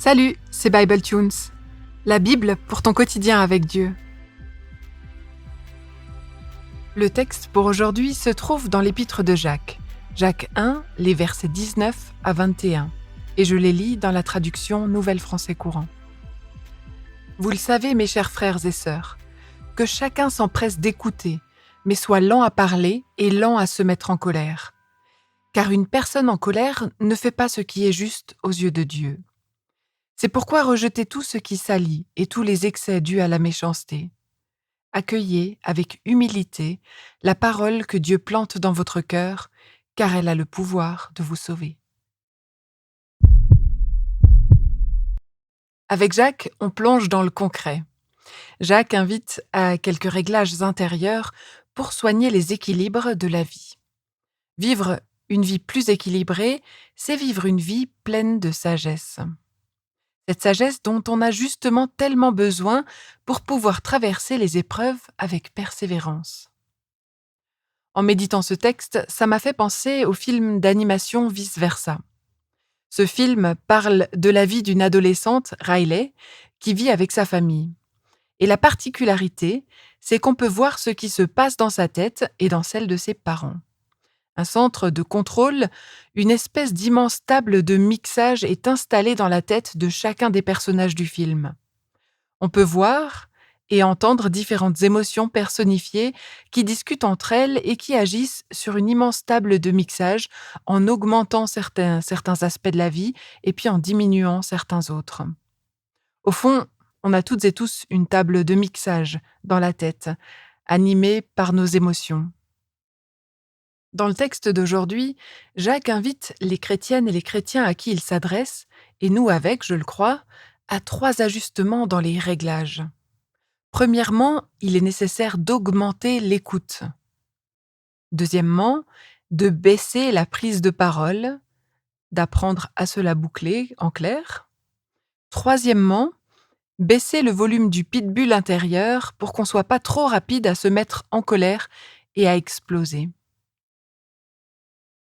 Salut, c'est Bible Tunes, la Bible pour ton quotidien avec Dieu. Le texte pour aujourd'hui se trouve dans l'épître de Jacques, Jacques 1, les versets 19 à 21, et je les lis dans la traduction Nouvelle Français Courant. Vous le savez, mes chers frères et sœurs, que chacun s'empresse d'écouter, mais soit lent à parler et lent à se mettre en colère. Car une personne en colère ne fait pas ce qui est juste aux yeux de Dieu. C'est pourquoi rejetez tout ce qui salit et tous les excès dus à la méchanceté. Accueillez avec humilité la parole que Dieu plante dans votre cœur, car elle a le pouvoir de vous sauver. Avec Jacques, on plonge dans le concret. Jacques invite à quelques réglages intérieurs pour soigner les équilibres de la vie. Vivre une vie plus équilibrée, c'est vivre une vie pleine de sagesse. Cette sagesse dont on a justement tellement besoin pour pouvoir traverser les épreuves avec persévérance. En méditant ce texte, ça m'a fait penser au film d'animation Vice Versa. Ce film parle de la vie d'une adolescente, Riley, qui vit avec sa famille. Et la particularité, c'est qu'on peut voir ce qui se passe dans sa tête et dans celle de ses parents. Un centre de contrôle, une espèce d'immense table de mixage est installée dans la tête de chacun des personnages du film. On peut voir et entendre différentes émotions personnifiées qui discutent entre elles et qui agissent sur une immense table de mixage en augmentant certains aspects de la vie et puis en diminuant certains autres. Au fond, on a toutes et tous une table de mixage dans la tête, animée par nos émotions. Dans le texte d'aujourd'hui, Jacques invite les chrétiennes et les chrétiens à qui il s'adresse, et nous avec, je le crois, à 3 ajustements dans les réglages. Premièrement, il est nécessaire d'augmenter l'écoute. Deuxièmement, de baisser la prise de parole, d'apprendre à se la boucler, en clair. Troisièmement, baisser le volume du pitbull intérieur pour qu'on ne soit pas trop rapide à se mettre en colère et à exploser.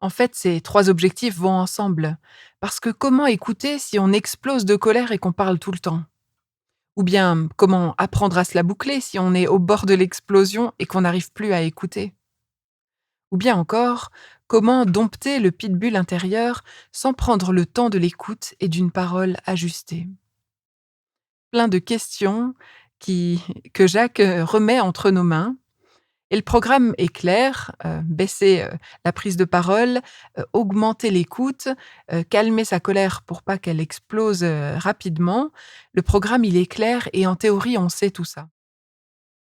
En fait, ces 3 objectifs vont ensemble, parce que comment écouter si on explose de colère et qu'on parle tout le temps? Ou bien, comment apprendre à se la boucler si on est au bord de l'explosion et qu'on n'arrive plus à écouter? Ou bien encore, comment dompter le pitbull intérieur sans prendre le temps de l'écoute et d'une parole ajustée? Plein de questions que Jacques remet entre nos mains. Et le programme est clair, baisser, la prise de parole, augmenter l'écoute, calmer sa colère pour pas qu'elle explose, rapidement. Le programme, il est clair et en théorie, on sait tout ça.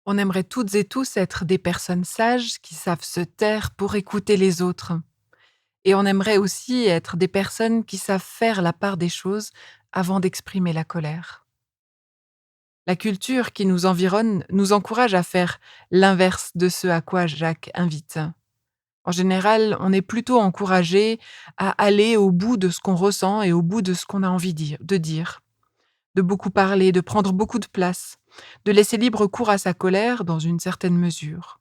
On aimerait toutes et tous être des personnes sages qui savent se taire pour écouter les autres. Et on aimerait aussi être des personnes qui savent faire la part des choses avant d'exprimer la colère. La culture qui nous environne nous encourage à faire l'inverse de ce à quoi Jacques invite. En général, on est plutôt encouragé à aller au bout de ce qu'on ressent et au bout de ce qu'on a envie de dire, de beaucoup parler, de prendre beaucoup de place, de laisser libre cours à sa colère dans une certaine mesure.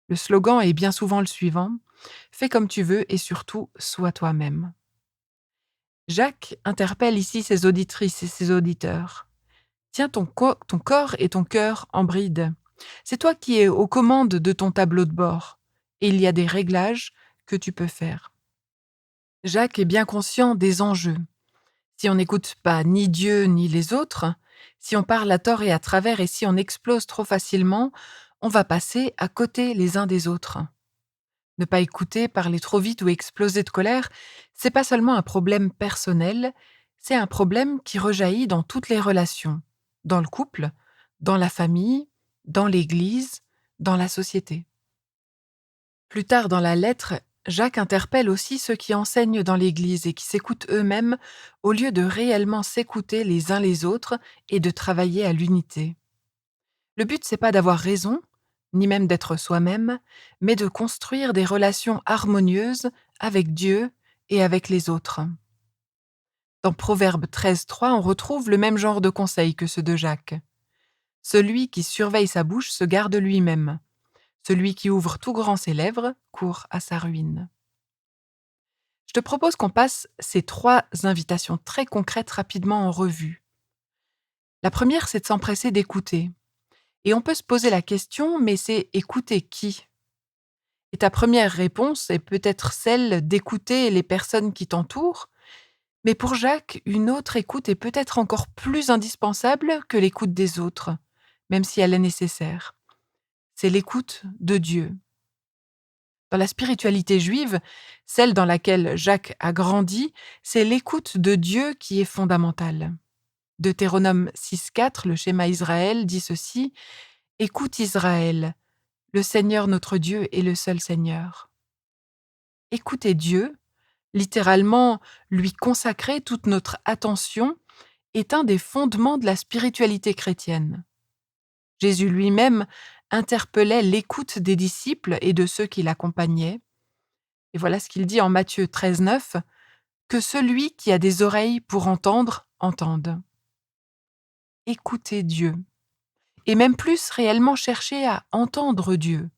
Le slogan est bien souvent le suivant: fais comme tu veux et surtout, sois toi-même. Jacques interpelle ici ses auditrices et ses auditeurs. Tiens ton corps et ton cœur en bride. C'est toi qui es aux commandes de ton tableau de bord. Et il y a des réglages que tu peux faire. Jacques est bien conscient des enjeux. Si on n'écoute pas ni Dieu ni les autres, si on parle à tort et à travers et si on explose trop facilement, on va passer à côté les uns des autres. Ne pas écouter, parler trop vite ou exploser de colère, c'est pas seulement un problème personnel, c'est un problème qui rejaillit dans toutes les relations, dans le couple, dans la famille, dans l'Église, dans la société. Plus tard dans la lettre, Jacques interpelle aussi ceux qui enseignent dans l'Église et qui s'écoutent eux-mêmes au lieu de réellement s'écouter les uns les autres et de travailler à l'unité. Le but, c'est pas d'avoir raison, ni même d'être soi-même, mais de construire des relations harmonieuses avec Dieu et avec les autres. Dans Proverbe 13.3, on retrouve le même genre de conseils que ceux de Jacques. Celui qui surveille sa bouche se garde lui-même. Celui qui ouvre tout grand ses lèvres court à sa ruine. Je Je te propose qu'on passe ces 3 invitations très concrètes rapidement en revue. La première, c'est de s'empresser d'écouter. Et on peut se poser la question, mais c'est écouter qui? Et ta première réponse est peut-être celle d'écouter les personnes qui t'entourent, mais pour Jacques, une autre écoute est peut-être encore plus indispensable que l'écoute des autres, même si elle est nécessaire. C'est l'écoute de Dieu. Dans la spiritualité juive, celle dans laquelle Jacques a grandi, c'est l'écoute de Dieu qui est fondamentale. Deutéronome 6,4, le schéma Israël, dit ceci: Écoute Israël, le Seigneur notre Dieu est le seul Seigneur. Écouter Dieu, littéralement lui consacrer toute notre attention, est un des fondements de la spiritualité chrétienne. Jésus lui-même interpellait l'écoute des disciples et de ceux qui l'accompagnaient. Et voilà ce qu'il dit en Matthieu 13,9, que celui qui a des oreilles pour entendre, entende. Écoutez Dieu. Et même plus réellement chercher à entendre Dieu.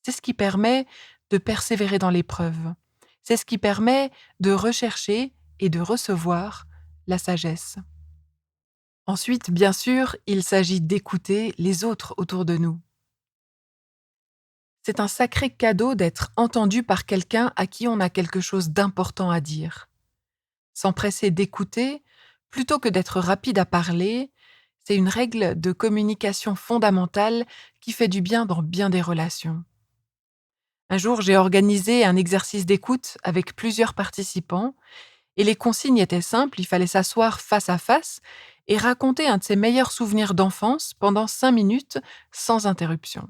C'est ce qui permet de persévérer dans l'épreuve. C'est ce qui permet de rechercher et de recevoir la sagesse. Ensuite, bien sûr, il s'agit d'écouter les autres autour de nous. C'est un sacré cadeau d'être entendu par quelqu'un à qui on a quelque chose d'important à dire. S'empresser d'écouter, plutôt que d'être rapide à parler, c'est une règle de communication fondamentale qui fait du bien dans bien des relations. Un jour, j'ai organisé un exercice d'écoute avec plusieurs participants et les consignes étaient simples, il fallait s'asseoir face à face et raconter un de ses meilleurs souvenirs d'enfance pendant 5 minutes sans interruption.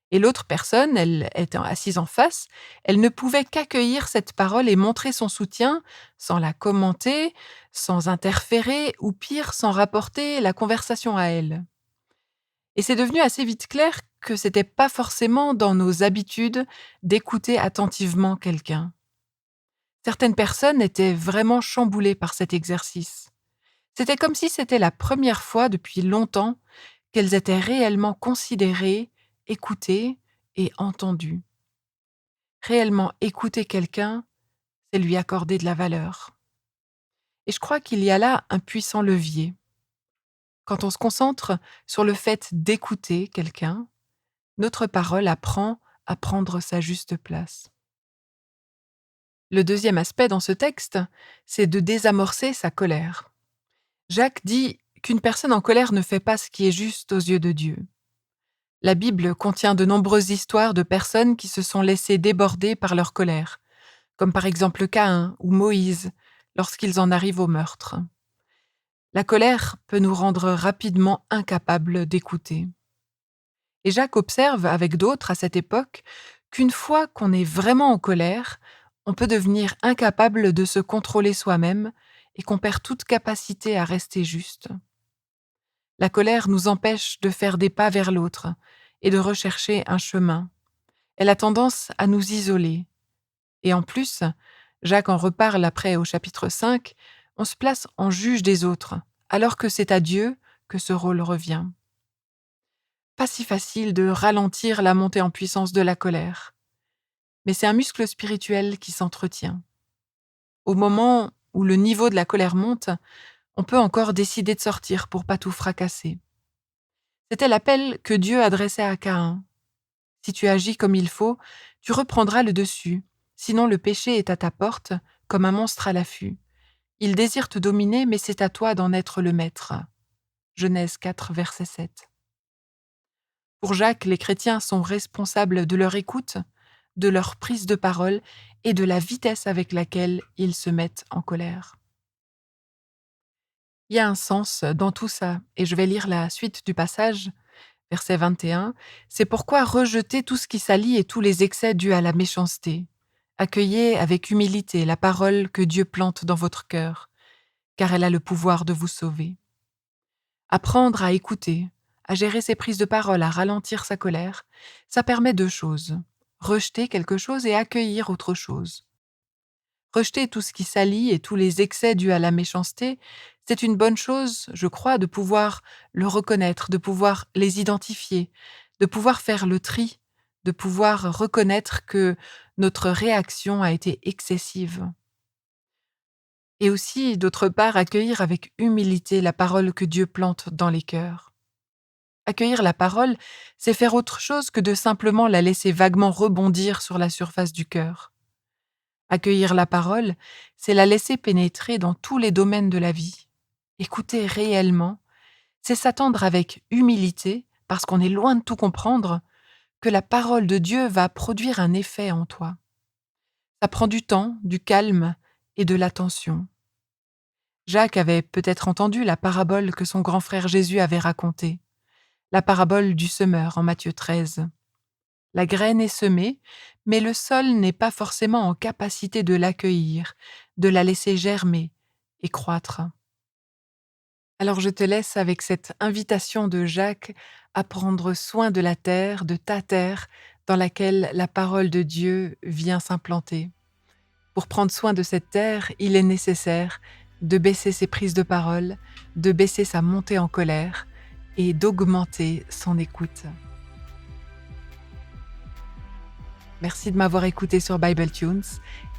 Et l'autre personne, elle était assise en face, elle ne pouvait qu'accueillir cette parole et montrer son soutien sans la commenter, sans interférer ou pire, sans rapporter la conversation à elle. Et c'est devenu assez vite clair que c'était pas forcément dans nos habitudes d'écouter attentivement quelqu'un. Certaines personnes étaient vraiment chamboulées par cet exercice. C'était comme si c'était la première fois depuis longtemps qu'elles étaient réellement considérées, écoutées et entendues. Réellement écouter quelqu'un, c'est lui accorder de la valeur. Et je crois qu'il y a là un puissant levier. Quand on se concentre sur le fait d'écouter quelqu'un, notre parole apprend à prendre sa juste place. Le deuxième aspect dans ce texte, c'est de désamorcer sa colère. Jacques dit qu'une personne en colère ne fait pas ce qui est juste aux yeux de Dieu. La Bible contient de nombreuses histoires de personnes qui se sont laissées déborder par leur colère, comme par exemple Caïn ou Moïse, lorsqu'ils en arrivent au meurtre. La colère peut nous rendre rapidement incapables d'écouter. Et Jacques observe avec d'autres à cette époque qu'une fois qu'on est vraiment en colère, on peut devenir incapable de se contrôler soi-même et qu'on perd toute capacité à rester juste. La colère nous empêche de faire des pas vers l'autre et de rechercher un chemin. Elle a tendance à nous isoler. Et en plus, Jacques en reparle après au chapitre 5, on se place en juge des autres, alors que c'est à Dieu que ce rôle revient. Pas si facile de ralentir la montée en puissance de la colère. Mais c'est un muscle spirituel qui s'entretient. Au moment où le niveau de la colère monte, on peut encore décider de sortir pour pas tout fracasser. C'était l'appel que Dieu adressait à Caïn. Si tu agis comme il faut, tu reprendras le dessus, sinon le péché est à ta porte, comme un monstre à l'affût. Il désire te dominer, mais c'est à toi d'en être le maître. Genèse 4, verset 7. Pour Jacques, les chrétiens sont responsables de leur écoute, de leur prise de parole et de la vitesse avec laquelle ils se mettent en colère. Il y a un sens dans tout ça, et je vais lire la suite du passage, verset 21. C'est pourquoi rejetez tout ce qui salit et tous les excès dus à la méchanceté. Accueillez avec humilité la parole que Dieu plante dans votre cœur, car elle a le pouvoir de vous sauver. Apprendre à écouter, à gérer ses prises de parole, à ralentir sa colère, ça permet 2 choses. Rejeter quelque chose et accueillir autre chose. Rejeter tout ce qui salit et tous les excès dus à la méchanceté, c'est une bonne chose, je crois, de pouvoir le reconnaître, de pouvoir les identifier, de pouvoir faire le tri, de pouvoir reconnaître que notre réaction a été excessive. Et aussi, d'autre part, accueillir avec humilité la parole que Dieu plante dans les cœurs. Accueillir la parole, c'est faire autre chose que de simplement la laisser vaguement rebondir sur la surface du cœur. Accueillir la parole, c'est la laisser pénétrer dans tous les domaines de la vie. Écouter réellement, c'est s'attendre avec humilité, parce qu'on est loin de tout comprendre, que la parole de Dieu va produire un effet en toi. Ça prend du temps, du calme et de l'attention. Jacques avait peut-être entendu la parabole que son grand frère Jésus avait racontée, la parabole du semeur en Matthieu 13. La graine est semée, mais le sol n'est pas forcément en capacité de l'accueillir, de la laisser germer et croître. Alors je te laisse avec cette invitation de Jacques à prendre soin de la terre, de ta terre, dans laquelle la parole de Dieu vient s'implanter. Pour prendre soin de cette terre, il est nécessaire de baisser ses prises de parole, de baisser sa montée en colère et d'augmenter son écoute. Merci de m'avoir écouté sur Bible Tunes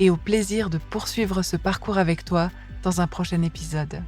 et au plaisir de poursuivre ce parcours avec toi dans un prochain épisode.